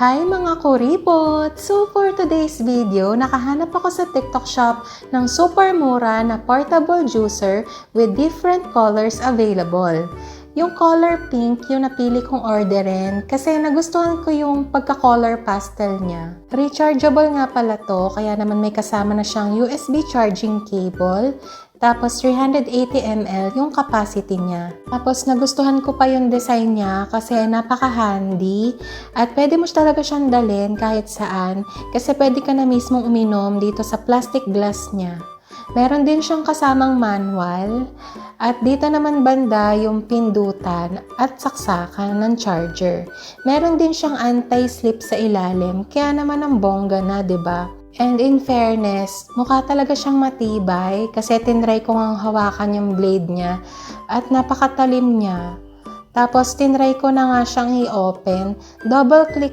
Hi mga kuripot! So for today's video, nakahanap ako sa TikTok shop ng super mura na portable juicer with different colors available. Yung color pink, yung napili kong orderin kasi nagustuhan ko yung pagka-color pastel niya. Rechargeable nga pala to, kaya naman may kasama na siyang USB charging cable. Tapos 380 ml yung capacity niya. Tapos nagustuhan ko pa yung design niya kasi napaka-handy at pwede mo talaga siyang dalhin kahit saan kasi pwede ka na mismong uminom dito sa plastic glass niya. Meron din siyang kasamang manual at dito naman banda yung pindutan at saksakan ng charger. Meron din siyang anti-slip sa ilalim kaya naman ang bongga na, 'di ba? And in fairness, mukha talaga siyang matibay kasi tinry ko ngang hawakan yung blade niya at napakatalim niya. Tapos tinry ko na nga siyang i-open, double click